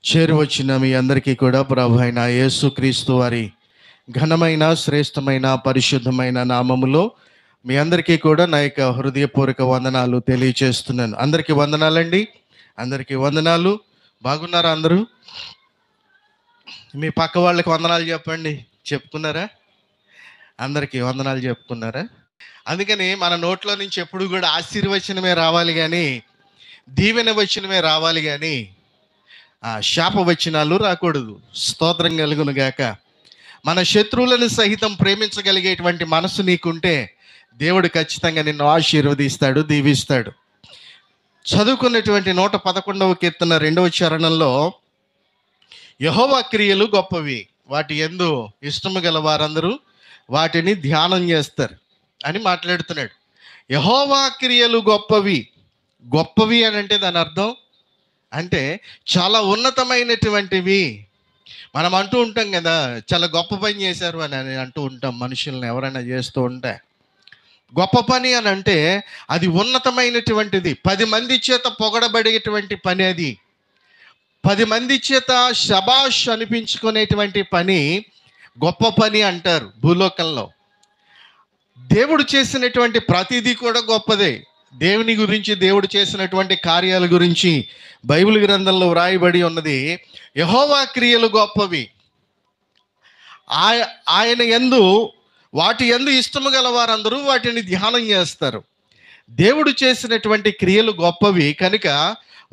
చేరువచ్చిన మీ అందరికీ కూడా ప్రభు అయిన యేసుక్రీస్తు వారి ఘనమైన శ్రేష్టమైన పరిశుద్ధమైన నామములో మీ అందరికీ కూడా నా యొక్క హృదయపూర్వక వందనాలు తెలియచేస్తున్నాను. అందరికీ వందనాలండి. అందరికీ వందనాలు. బాగున్నారా అందరూ? మీ పక్క వాళ్ళకి వందనాలు చెప్పండి. చెప్పుకున్నారా? అందరికీ వందనాలు చెప్పుకున్నారా? అందుకని మన నోట్లో నుంచి ఎప్పుడు కూడా ఆశీర్వచనమే రావాలి కానీ, దీవెన వచనమే రావాలి కానీ శాప వచనాలు రాకూడదు. స్తోత్రం కలుగును గాక. మన శత్రువులను సహితం ప్రేమించగలిగేటువంటి మనసు నీకుంటే దేవుడు ఖచ్చితంగా నిన్ను ఆశీర్వదిస్తాడు, దీవిస్తాడు. చదువుకున్నటువంటి 111వ కీర్తన 2వ చరణంలో యెహోవా క్రియలు గొప్పవి, వాటి యందు ఇష్టము గల వారందరూ వాటిని ధ్యానం చేస్తారు అని మాట్లాడుతున్నాడు. యెహోవా క్రియలు గొప్పవి. గొప్పవి అని అంటే దాని అర్థం అంటే చాలా ఉన్నతమైనటువంటివి. మనం అంటూ ఉంటాం కదా, చాలా గొప్ప పని చేశారు అని అంటూ ఉంటాం. మనుషులను ఎవరైనా చేస్తూ ఉంటే గొప్ప పని అని అంటే అది ఉన్నతమైనటువంటిది. 10 మంది చేత పొగడబడేటువంటి పని. అది 10 మంది చేత శబాష్ అనిపించుకునేటువంటి పని గొప్ప పని అంటారు భూలోకంలో. దేవుడు చేసినటువంటి ప్రతిదీ కూడా గొప్పదే. దేవుని గురించి, దేవుడు చేసినటువంటి కార్యాల గురించి బైబిల్ గ్రంథంలో వ్రాయబడి ఉన్నది. యెహోవా క్రియలు గొప్పవి, ఆయన యందు వాటి యందు ఇష్టము గల వారందరూ వాటిని ధ్యానం చేస్తారు. దేవుడు చేసినటువంటి క్రియలు గొప్పవి కనుక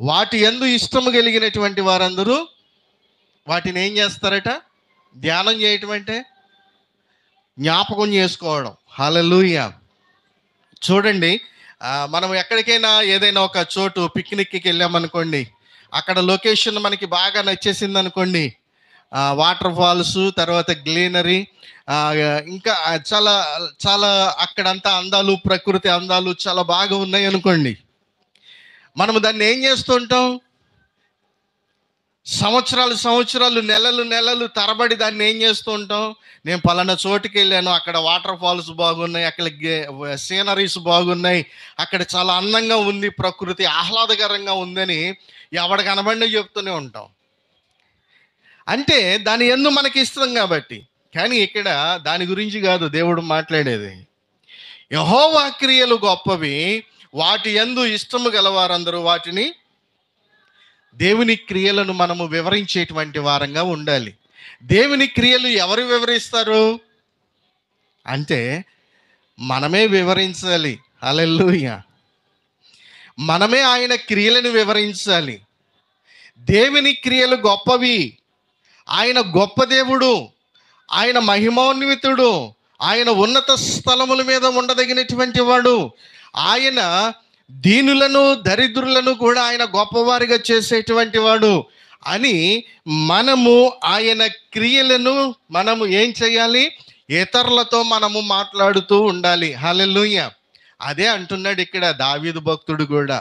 వాటి యందు ఇష్టము కలిగినటువంటి వారందరూ వాటిని ఏం చేస్తారట? ధ్యానం చేయటం అంటే జ్ఞాపకం చేసుకోవడం. హల్లెలూయా. చూడండి, మనం ఎక్కడికైనా ఏదైనా ఒక చోటు పిక్నిక్కి వెళ్ళామనుకోండి, అక్కడ లొకేషన్ మనకి బాగా నచ్చేసింది అనుకోండి, వాటర్ ఫాల్స్, తర్వాత గ్రీనరీ, ఇంకా చాలా చాలా అక్కడంతా అందాలు, ప్రకృతి అందాలు చాలా బాగా ఉన్నాయి అనుకోండి, మనము దాన్ని ఏం చేస్తూ ఉంటాం? సంవత్సరాలు నెలలు తరబడి దాన్ని ఏం చేస్తూ ఉంటాం? నేను పలానా చోటుకి వెళ్ళాను, అక్కడ వాటర్ ఫాల్స్ బాగున్నాయి, అక్కడ సీనరీస్ బాగున్నాయి, అక్కడ చాలా అందంగా ఉంది, ప్రకృతి ఆహ్లాదకరంగా ఉందని ఎవడు కనబడినా చెప్తూనే ఉంటాం. అంటే దాని యందు మనకి ఇష్టం కాబట్టి. కానీ ఇక్కడ దాని గురించి కాదు దేవుడు మాట్లాడేది. యెహోవా క్రియలు గొప్పవి, వాటి యందు ఇష్టము గలవారందరూ వాటిని. దేవుని క్రియలను మనము వివరించేటువంటి వారంగా ఉండాలి. దేవుని క్రియలు ఎవరు వివరిస్తారు అంటే మనమే వివరించాలి. హల్లెలూయా. మనమే ఆయన క్రియలను వివరించాలి. దేవుని క్రియలు గొప్పవి. ఆయన గొప్ప దేవుడు, ఆయన మహిమోన్వితుడు, ఆయన ఉన్నత స్థలముల మీద ఉండదగినటువంటి వాడు. ఆయన దీనులను దరిద్రులను కూడా ఆయన గొప్పవారిగా చేసేటువంటి వాడు అని మనము ఆయన క్రియలను మనము ఏం చేయాలి? ఇతరులతో మనము మాట్లాడుతూ ఉండాలి. హల్లెలూయా. అదే అంటున్నాడు ఇక్కడ దావీదు భక్తుడు కూడా.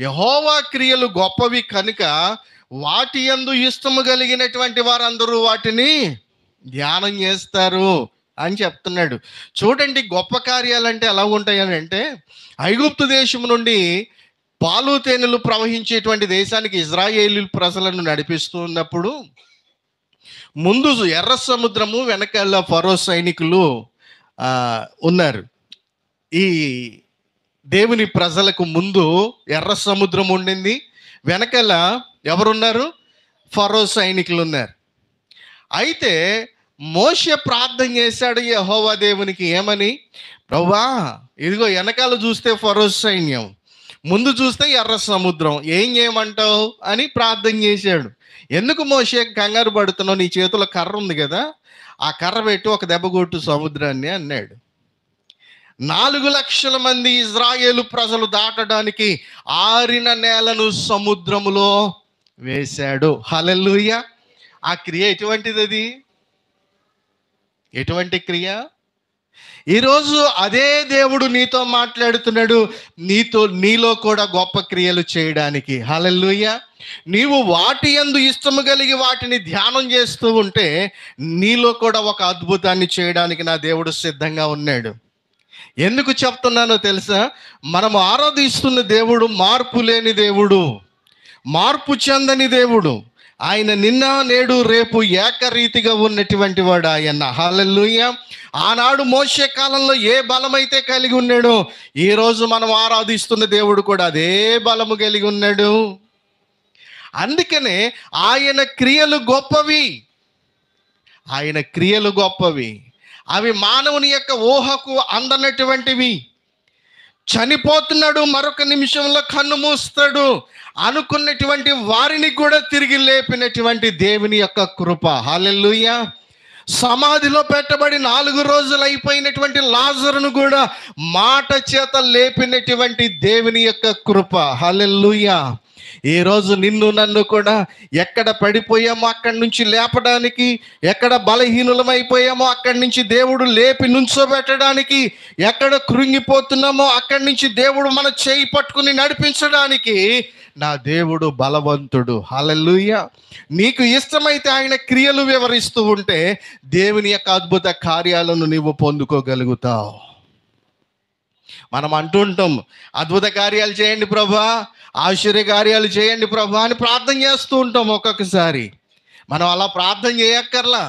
యెహోవా క్రియలు గొప్పవి కనుక వాటి యందు ఇష్టము కలిగినటువంటి వారందరూ వాటిని ధ్యానం చేస్తారు అని చెప్తున్నాడు. చూడండి, గొప్ప కార్యాలంటే ఎలా ఉంటాయని అంటే, ఐగుప్తు దేశం నుండి పాలు తేనెలు ప్రవహించేటువంటి దేశానికి ఇజ్రాయేలు ప్రజలను నడిపిస్తూ ఉన్నప్పుడు ముందు ఎర్ర సముద్రము, వెనకాల ఫరో సైనికులు ఉన్నారు. ఈ దేవుని ప్రజలకు ముందు ఎర్ర సముద్రం ఉండింది, వెనకాల ఎవరున్నారు? ఫరో సైనికులు ఉన్నారు. అయితే మోషే ప్రార్థన చేశాడు యెహోవా దేవునికి. ఏమని? ప్రభువా, ఇదిగో వెనకాల చూస్తే ఫరో సైన్యం, ముందు చూస్తే ఎర్ర సముద్రం, ఏం చేయమంటావు అని ప్రార్థన చేశాడు. ఎందుకు మోషే కంగారు పడుతున్నావు? నీ చేతిలో కర్ర ఉంది కదా, ఆ కర్ర పెట్టి ఒక దెబ్బ కొట్టు సముద్రాన్ని అన్నాడు. 4 లక్షల మంది ఇజ్రాయేలు ప్రజలు దాటడానికి ఆరిన నేలను సముద్రములో వేశాడు. హల్లెలూయా. ఆ క్రియ ఎటువంటిది? అది ఎటువంటి క్రియ? ఈరోజు అదే దేవుడు నీతో మాట్లాడుతున్నాడు, నీలో కూడా గొప్ప క్రియలు చేయడానికి. హల్లెలూయా. నీవు వాటి యందు ఇష్టము కలిగి వాటిని ధ్యానం చేస్తూ ఉంటే నీలో కూడా ఒక అద్భుతాన్ని చేయడానికి నా దేవుడు సిద్ధంగా ఉన్నాడు. ఎందుకు చెప్తున్నానో తెలుసా? మనము ఆరాధిస్తున్న దేవుడు మార్పు లేని దేవుడు, మార్పు చెందని దేవుడు. ఆయన నిన్న నేడు రేపు ఏకరీతిగా ఉన్నటువంటి వాడు ఆయన. హల్లెలూయా. ఆనాడు మోషే కాలంలో ఏ బలమైతే కలిగి ఉన్నాడో ఈరోజు మనం ఆరాధిస్తున్న దేవుడు కూడా అదే బలము కలిగి ఉన్నాడు. అందుకనే ఆయన క్రియలు గొప్పవి. ఆయన క్రియలు గొప్పవి. అవి మానవుని యొక్క ఊహకు అందనటువంటివి. చనిపోతున్నాడు, మరొక నిమిషంలో కన్ను మూస్తాడు అనుకున్నటువంటి వారిని కూడా తిరిగి లేపినటువంటి దేవుని యొక్క కృప. హల్లెలూయా. సమాధిలో పెట్టబడి 4 రోజులు అయిపోయినటువంటి లాజరును కూడా మాట చేత లేపినటువంటి దేవుని యొక్క కృప. హల్లెలూయా. ఈరోజు నిన్ను నన్ను కూడా ఎక్కడ పడిపోయామో అక్కడి నుంచి లేపడానికి, ఎక్కడ బలహీనులమైపోయామో అక్కడి నుంచి దేవుడు లేపి నుంచోబెట్టడానికి, ఎక్కడ కృంగిపోతున్నామో అక్కడి నుంచి దేవుడు మన చేయి పట్టుకుని నడిపించడానికి నా దేవుడు బలవంతుడు. హల్లెలూయా. నీకు ఇష్టమైతే ఆయన క్రియలు వివరిస్తూ ఉంటే దేవుని యొక్క అద్భుత కార్యాలను నీవు పొందుకోగలుగుతావు. మనం అంటూ ఉంటాం, అద్భుత కార్యాలు చేయండి ప్రభా, ఆశ్చర్య కార్యాలు చేయండి ప్రభా అని ప్రార్థన చేస్తూ ఉంటాం. ఒక్కొక్కసారి మనం అలా ప్రార్థన చేయక్కర్లా.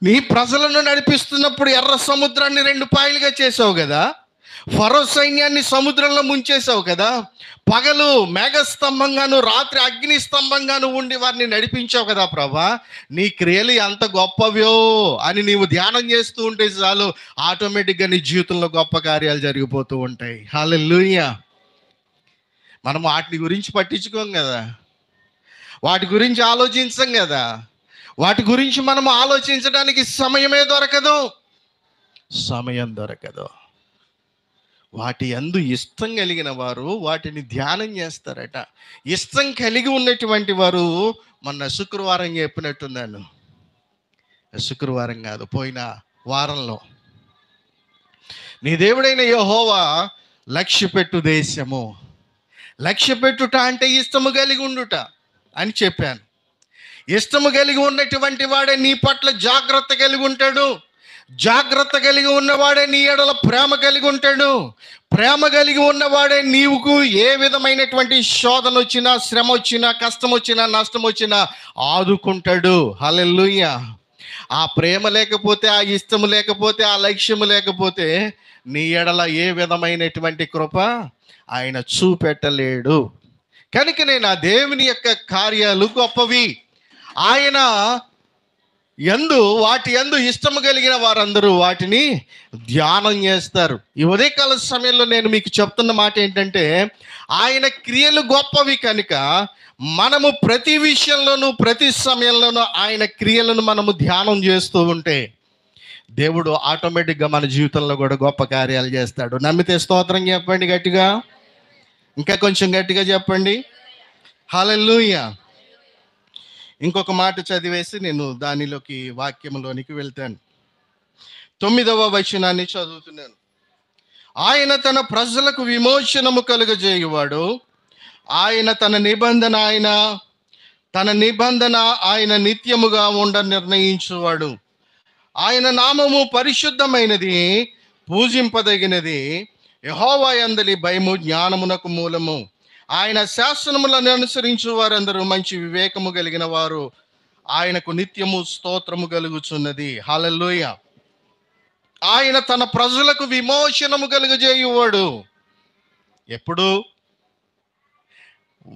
నీ ప్రజలను నడిపిస్తున్నప్పుడు ఎర్ర సముద్రాన్ని 2 పాయలుగా చేసావు కదా, ఫరో సైన్యాన్ని సముద్రంలో ముంచేసావు కదా, పగలు మేఘస్తంభంగాను రాత్రి అగ్ని స్తంభంగాను ఉండి వారిని నడిపించావు కదా ప్రభా, నీ క్రియలు ఎంత గొప్పవ్యో అని నీవు ధ్యానం చేస్తూ ఉంటే చాలు, ఆటోమేటిక్గా నీ జీవితంలో గొప్ప కార్యాలు జరిగిపోతూ ఉంటాయి. హల్లెలూయా. మనం వాటి గురించి పట్టించుకోం కదా, వాటి గురించి ఆలోచించం కదా, వాటి గురించి మనం ఆలోచించడానికి సమయం దొరకదు. వాటి యందు ఇష్టం కలిగిన వారు వాటిని ధ్యానం చేస్తారట. ఇష్టం కలిగి ఉన్నటువంటి వారు, మొన్న శుక్రవారం చెప్పినట్టున్నాను, శుక్రవారం కాదు పోయిన వారంలో, నీ దేవుడైన యెహోవా లక్ష్యపెట్టు దేశము. లక్ష్యపెట్టుట అంటే ఇష్టము కలిగి ఉండుట అని చెప్పాను. ఇష్టము కలిగి ఉన్నటువంటి వాడే నీ పట్ల జాగ్రత్త కలిగి ఉంటాడు. జాగ్రత్త కలిగి ఉన్నవాడే నీ ఎడల ప్రేమ కలిగి ఉంటాడు. ప్రేమ కలిగి ఉన్నవాడే నీవుకు ఏ విధమైనటువంటి శోధన వచ్చినా, శ్రమ వచ్చినా, కష్టం వచ్చినా, నష్టం వచ్చినా ఆదుకుంటాడు. హల్లెలూయా. ఆ ప్రేమ లేకపోతే, ఆ ఇష్టము లేకపోతే, ఆ లక్ష్యము లేకపోతే నీ ఎడల ఏ విధమైనటువంటి కృప ఆయన చూపెట్టలేడు. కనుకనే నా దేవుని యొక్క కార్యాలు గొప్పవి. ఆయన వాటి యందు ఇష్టము కలిగిన వారందరూ వాటిని ధ్యానం చేస్తారు. ఈ ఉదయకాల సమయంలో నేను మీకు చెప్తున్న మాట ఏంటంటే, ఆయన క్రియలు గొప్పవి కనుక మనము ప్రతి విషయంలోనూ, ప్రతి సమయంలోనూ ఆయన క్రియలను మనము ధ్యానం చేస్తూ ఉంటే దేవుడు ఆటోమేటిక్గా మన జీవితంలో కూడా గొప్ప కార్యాలు చేస్తాడు. నమ్మితే స్తోత్రం చెప్పండి గట్టిగా, ఇంకా కొంచెం గట్టిగా చెప్పండి. హల్లెలూయా. ఇంకొక మాట చదివేసి నేను దానిలోకి వాక్యంలోనికి వెళ్తాను. 9వ వచనాన్ని చదువుతున్నాను. ఆయన తన ప్రజలకు విమోచనము కలుగజేయువాడు. ఆయన తన నిబంధన ఆయన నిత్యముగా ఉండ నిర్ణయించువాడు. ఆయన నామము పరిశుద్ధమైనది, పూజింపదగినది. యెహోవా యందలి భయము జ్ఞానమునకు మూలము. ఆయన శాసనములను అనుసరించు వారందరూ మంచి వివేకము కలిగిన వారు. ఆయనకు నిత్యము స్తోత్రము కలుగుచున్నది. హల్లెలూయా. ఆయన తన ప్రజలకు విమోచనము కలుగజేయువాడు. ఎప్పుడు?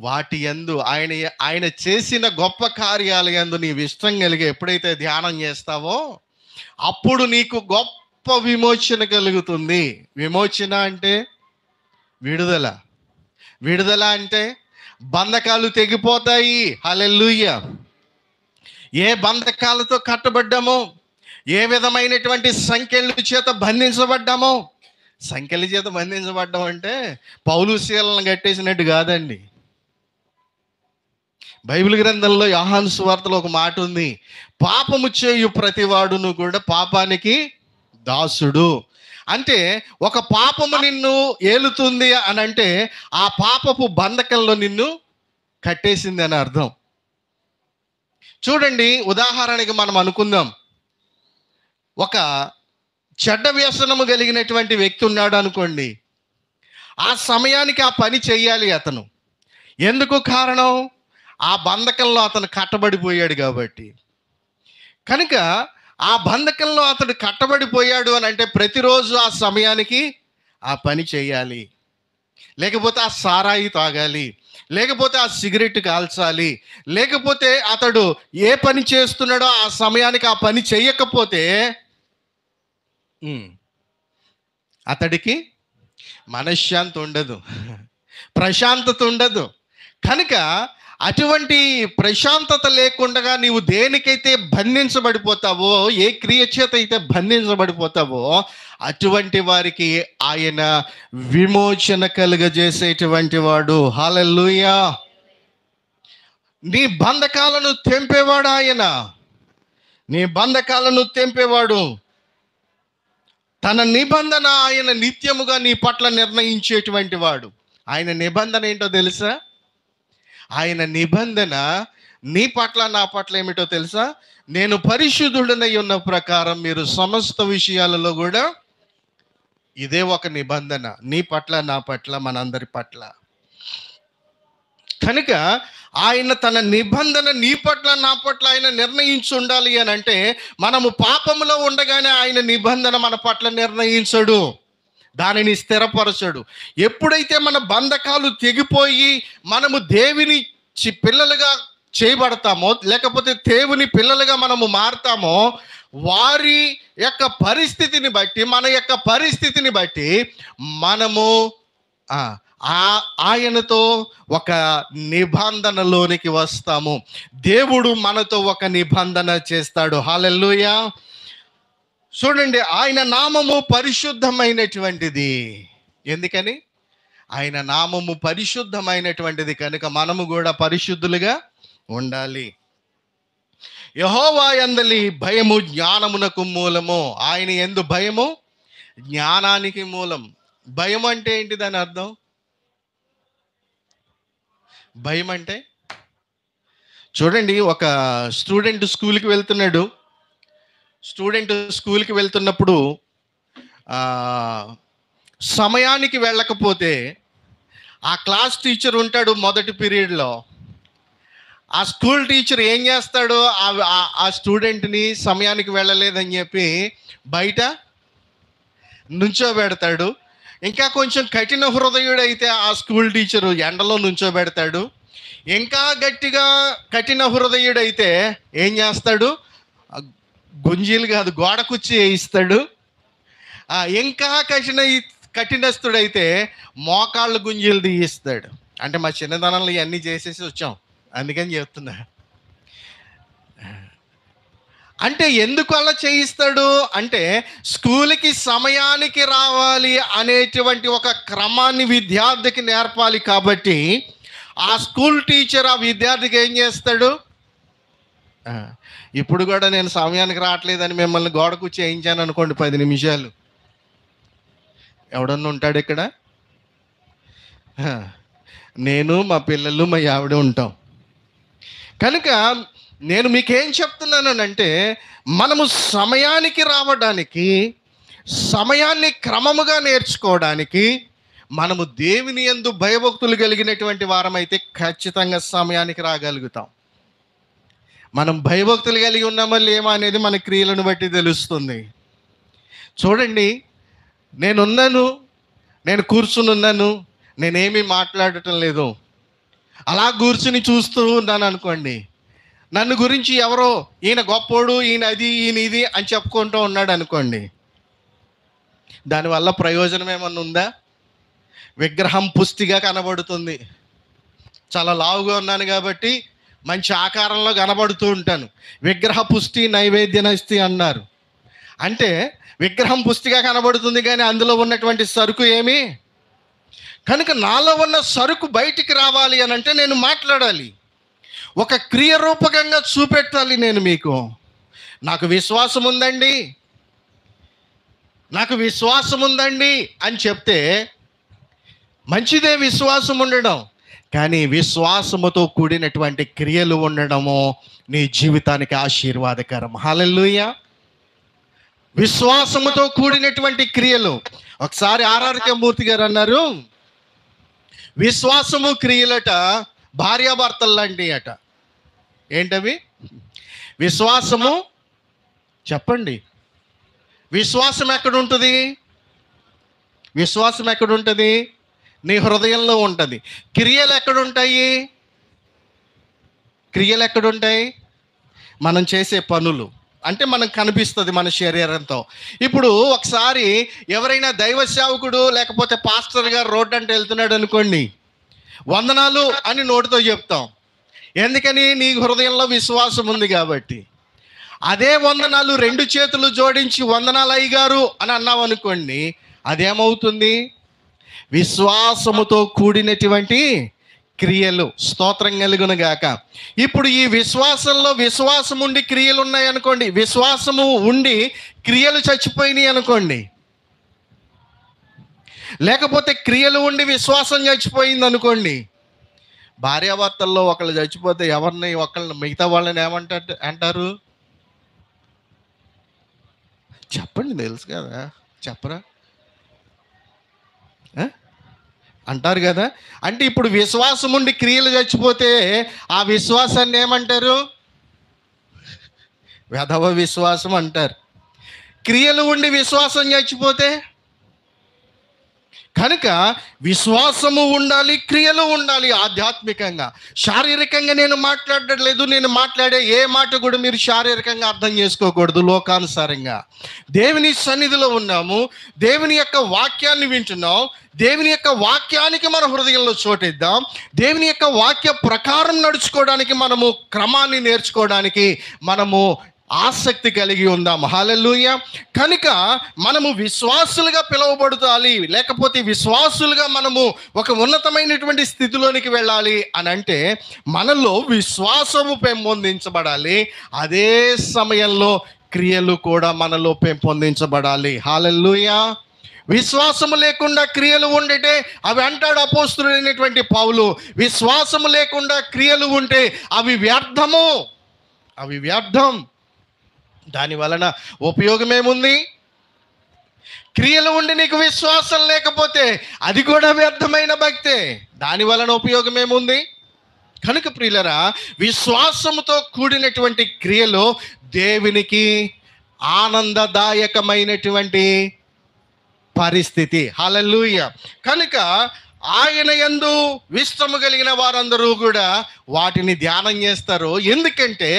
వాటి యందు ఆయన చేసిన గొప్ప కార్యాల యందు నీవు ఇష్టం కలిగి ఎప్పుడైతే ధ్యానం చేస్తావో అప్పుడు నీకు గొప్ప విమోచన కలుగుతుంది. విమోచన అంటే విడుదల. విడుదల అంటే బంధకాలు తెగిపోతాయి. హల్లెలూయా. ఏ బంధకాలతో కట్టబడ్డామో, ఏ విధమైనటువంటి సంకెళ్ళ చేత బంధించబడ్డామో, సంకెళ్ళ చేత బంధించబడ్డాం అంటే పౌలు శీలను కట్టేసినట్టు కాదండి. బైబిల్ గ్రంథంలో యోహాను సువార్తలో ఒక మాట ఉంది, పాపము చేయు ప్రతివాడును కూడా పాపానికి దాసుడు. అంటే ఒక పాపము నిన్ను ఏలుతుంది అని అంటే ఆ పాపపు బంధకంలో నిన్ను కట్టేసింది అని అర్థం. చూడండి, ఉదాహరణకి మనం అనుకుందాం, ఒక చెడ్డ వ్యసనము కలిగినటువంటి వ్యక్తి ఉన్నాడు అనుకోండి. ఆ సమయానికి ఆ పని చెయ్యాలి అతను. ఎందుకు కారణం? ఆ బంధకంలో అతను కట్టబడిపోయాడు కాబట్టి. కనుక ఆ బంధకంలో అతడు కట్టబడిపోయాడు అని అంటే ప్రతిరోజు ఆ సమయానికి ఆ పని చేయాలి, లేకపోతే ఆ సారాయి తాగాలి, లేకపోతే ఆ సిగరెట్ కాల్చాలి, లేకపోతే అతడు ఏ పని చేస్తున్నాడో ఆ సమయానికి ఆ పని చేయకపోతే అతడికి మనశ్శాంతి ఉండదు, ప్రశాంతత ఉండదు. కనుక అటువంటి ప్రశాంతత లేకుండా నీవు దేనికైతే బంధించబడిపోతావో, ఏ క్రియ చేత అయితే బంధించబడిపోతావో అటువంటి వారికి ఆయన విమోచన కలుగజేసేటువంటి వాడు. హల్లెలూయా. నీ బంధకాలను తెంపేవాడు ఆయన, నీ బంధకాలను తెంపేవాడు. తన నిబంధన ఆయన నిత్యముగా నీ పట్ల నిర్ణయించేటువంటి వాడు. ఆయన నిబంధన ఏంటో తెలుసా? ఆయన నిబంధన నీ పట్ల నా పట్ల ఏమిటో తెలుసా? నేను పరిశుద్ధుడనై ఉన్న ప్రకారం మీరు సమస్త విషయాలలో కూడా, ఇదే ఒక నిబంధన నీ పట్ల నా పట్ల మనందరి పట్ల. కనుక ఆయన తన నిబంధన నీ పట్ల నా పట్ల ఆయన నిర్ణయించి ఉండాలి అని అంటే, మనము పాపములో ఉండగానే ఆయన నిబంధన మన పట్ల నిర్ణయించడు, దానిని స్థిరపరచడు. ఎప్పుడైతే మన బంధకాలు తెగిపోయి మనము దేవుని పిల్లలుగా చేయబడతామో, లేకపోతే దేవుని పిల్లలుగా మనము మారుతామో, వారి యొక్క పరిస్థితిని బట్టి, మన యొక్క పరిస్థితిని బట్టి మనము ఆయనతో ఒక నిబంధనలోనికి వస్తాము. దేవుడు మనతో ఒక నిబంధన చేస్తాడు. హల్లెలూయా. చూడండి, ఆయన నామము పరిశుద్ధమైనటువంటిది. ఎందుకని? ఆయన నామము పరిశుద్ధమైనటువంటిది కనుక మనము కూడా పరిశుద్ధులుగా ఉండాలి. యెహోవా యందలి భయము జ్ఞానమునకు మూలము. ఆయన యందు భయము జ్ఞానానికి మూలం. భయం అంటే ఏంటి? దాని అర్థం భయం అంటే, చూడండి, ఒక స్టూడెంట్ స్కూల్కి వెళ్తున్నాడు. స్టూడెంట్ స్కూల్కి వెళ్తున్నప్పుడు సమయానికి వెళ్ళకపోతే ఆ క్లాస్ టీచర్ ఉంటాడు మొదటి పీరియడ్లో. ఆ స్కూల్ టీచర్ ఏం చేస్తాడు? ఆ స్టూడెంట్ని సమయానికి వెళ్ళలేదని చెప్పి బయట నుంచోబెడతాడు. ఇంకా కొంచెం కఠిన హృదయుడైతే ఆ స్కూల్ టీచరు ఎండలో నుంచోబెడతాడు. ఇంకా గట్టిగా కఠిన హృదయుడైతే ఏం చేస్తాడు? గుంజీలు కాదు, గోడ కుర్చీ వేయిస్తాడు. ఇంకా కఠినస్తుడైతే మోకాళ్ళు గుంజీలు తీయిస్తాడు. అంటే మా చిన్నదనంలో ఇవన్నీ చేసేసి వచ్చాం, అందుకని చెప్తున్నా. అంటే ఎందుకు అలా చేయిస్తాడు అంటే, స్కూల్కి సమయానికి రావాలి అనేటువంటి ఒక క్రమాన్ని విద్యార్థికి నేర్పాలి కాబట్టి ఆ స్కూల్ టీచర్ ఆ విద్యార్థికి ఏం చేస్తాడు? ఇప్పుడు కూడా నేను సమయానికి రావట్లేదని మిమ్మల్ని గోడ కూర్చి చేయించాను అనుకోండి 10 నిమిషాలు, ఎవడన్నా ఉంటాడు ఇక్కడ? నేను, మా పిల్లలు, మా ఆవిడ ఉంటాం. కనుక నేను మీకేం చెప్తున్నానంటే, మనము సమయానికి రావడానికి, సమయాన్ని క్రమముగా నేర్చుకోవడానికి, మనము దేవుని యందు భయభక్తులు కలిగినటువంటి వారమైతే ఖచ్చితంగా సమయానికి రాగలుగుతాం. మనం భయభక్తులు కలిగి ఉన్నామో లేమో అనేది మన క్రియలను బట్టి తెలుస్తుంది. చూడండి, నేను కూర్చుని ఉన్నాను, నేనేమీ మాట్లాడటం లేదు, అలా కూర్చుని చూస్తూ ఉన్నాను అనుకోండి, నన్ను గురించి ఎవరో ఈయన గొప్పోడు, ఈయన అది, ఈయన ఇది అని చెప్పుకుంటూ ఉన్నాడు అనుకోండి, దానివల్ల ప్రయోజనం ఏమన్నా ఉందా? విగ్రహం పుష్టిగా కనబడుతుంది, చాలా లావుగా ఉన్నాను కాబట్టి మంచి ఆకారంలో కనబడుతూ ఉంటాను. విగ్రహ పుష్టి నైవేద్య నస్తి అన్నారు. అంటే విగ్రహం పుష్టిగా కనబడుతుంది కానీ అందులో ఉన్నటువంటి సరుకు ఏమి? కనుక నాలో ఉన్న సరుకు బయటికి రావాలి అని అంటే నేను మాట్లాడాలి, ఒక క్రియ రూపకంగా చూపెట్టాలి. నేను మీకు నాకు విశ్వాసం ఉందండి, నాకు విశ్వాసం ఉందండి అని చెప్తే మంచిదే విశ్వాసం ఉండడం, కానీ విశ్వాసముతో కూడినటువంటి క్రియలు ఉండడము నీ జీవితానికి ఆశీర్వాదకరం. హల్లెలూయా. విశ్వాసముతో కూడినటువంటి క్రియలు. ఒకసారి ఆర్ఆర్కే మూర్తి గారు అన్నారు, విశ్వాసము క్రియలట భార్యాభర్తలు లాంటివి అట. ఏంటవి? విశ్వాసము. చెప్పండి, విశ్వాసం ఎక్కడుంటుంది? విశ్వాసం ఎక్కడుంటుంది? నీ హృదయంలో ఉంటుంది. క్రియలు ఎక్కడుంటాయి? క్రియలు ఎక్కడుంటాయి? మనం చేసే పనులు. అంటే మనకు కనిపిస్తుంది మన శరీరంతో. ఇప్పుడు ఒకసారి ఎవరైనా దైవ సేవకుడు లేకపోతే పాస్టర్ గారు రోడ్డు అంటే వెళ్తున్నాడు అనుకోండి, వందనాలు అని నోటితో చెప్తాం. ఎందుకని? నీ హృదయంలో విశ్వాసం ఉంది కాబట్టి. అదే వందనాలు రెండు చేతులు జోడించి వందనాలు అయ్యగారు అని అన్నావు అనుకోండి, అదేమవుతుంది? విశ్వాసముతో కూడినటువంటి క్రియలు. స్తోత్రం కలుగును గాక. ఇప్పుడు ఈ విశ్వాసంలో విశ్వాసం ఉండి క్రియలు ఉన్నాయి అనుకోండి, విశ్వాసము ఉండి క్రియలు చచ్చిపోయినాయి అనుకోండి, లేకపోతే క్రియలు ఉండి విశ్వాసం చచ్చిపోయింది అనుకోండి. భార్యాభర్తల్లో ఒకళ్ళు చచ్చిపోతే ఒకళ్ళని మిగతా వాళ్ళని అంటారు? చెప్పండి, తెలుసు కదా, చెప్పరా? అంటారు కదా. అంటే ఇప్పుడు విశ్వాసం ఉండి క్రియలు చచ్చిపోతే ఆ విశ్వాసాన్ని ఏమంటారు? వెధవ విశ్వాసం అంటారు. క్రియలు ఉండి విశ్వాసం చచ్చిపోతే, కనుక విశ్వాసము ఉండాలి, క్రియలు ఉండాలి. ఆధ్యాత్మికంగా, శారీరకంగా నేను మాట్లాడడం లేదు. నేను మాట్లాడే ఏ మాట కూడా మీరు శారీరకంగా అర్థం చేసుకోకూడదు. లోకానుసారంగా దేవుని సన్నిధిలో ఉన్నాము, దేవుని యొక్క వాక్యాన్ని వింటున్నాం. దేవుని యొక్క వాక్యానికి మన హృదయంలో చోటిద్దాం. దేవుని యొక్క వాక్య ప్రకారం నడుచుకోవడానికి, మనము క్రమాన్ని నేర్చుకోవడానికి మనము ఆసక్తి కలిగి ఉందాం. హల్లెలూయా. కనుక మనము విశ్వాసులుగా పిలువబడాలి, లేకపోతే విశ్వాసులుగా మనము ఒక ఉన్నతమైనటువంటి స్థితిలోనికి వెళ్ళాలి అని అంటే మనలో విశ్వాసము పెంపొందించబడాలి. అదే సమయంలో క్రియలు కూడా మనలో పెంపొందించబడాలి. హల్లెలూయా. విశ్వాసము లేకుండా క్రియలు ఉండితే, అవి అంటాడు అపోస్తలుడైనటువంటి పౌలు, విశ్వాసము లేకుండా క్రియలు ఉంటే అవి వ్యర్థము, అవి వ్యర్థం. దాని వలన ఉపయోగమేముంది? క్రియలు ఉండి నీకు విశ్వాసం లేకపోతే అది కూడా వ్యర్థమైన భక్తే. దాని వలన ఉపయోగమేముంది? కనుక ప్రియులరా, విశ్వాసముతో కూడినటువంటి క్రియలు దేవునికి ఆనందదాయకమైనటువంటి పరిస్థితి. హల్లెలూయా. కనుక ఆయన యందు విశ్రమ కలిగిన వారందరూ కూడా వాటిని ధ్యానం చేస్తారు. ఎందుకంటే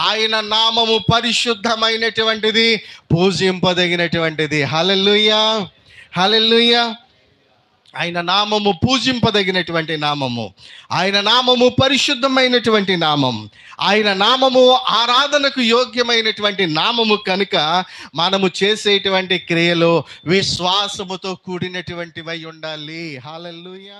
ఆయన నామము పరిశుద్ధమైనటువంటిది, పూజింపదగినటువంటిది. హల్లెలూయా, హల్లెలూయా. ఆయన నామము పూజింపదగినటువంటి నామము, ఆయన నామము పరిశుద్ధమైనటువంటి నామం, ఆయన నామము ఆరాధనకు యోగ్యమైనటువంటి నామము. కనుక మనము చేసేటువంటి క్రియలు విశ్వాసముతో కూడినటువంటివై ఉండాలి. హల్లెలూయా.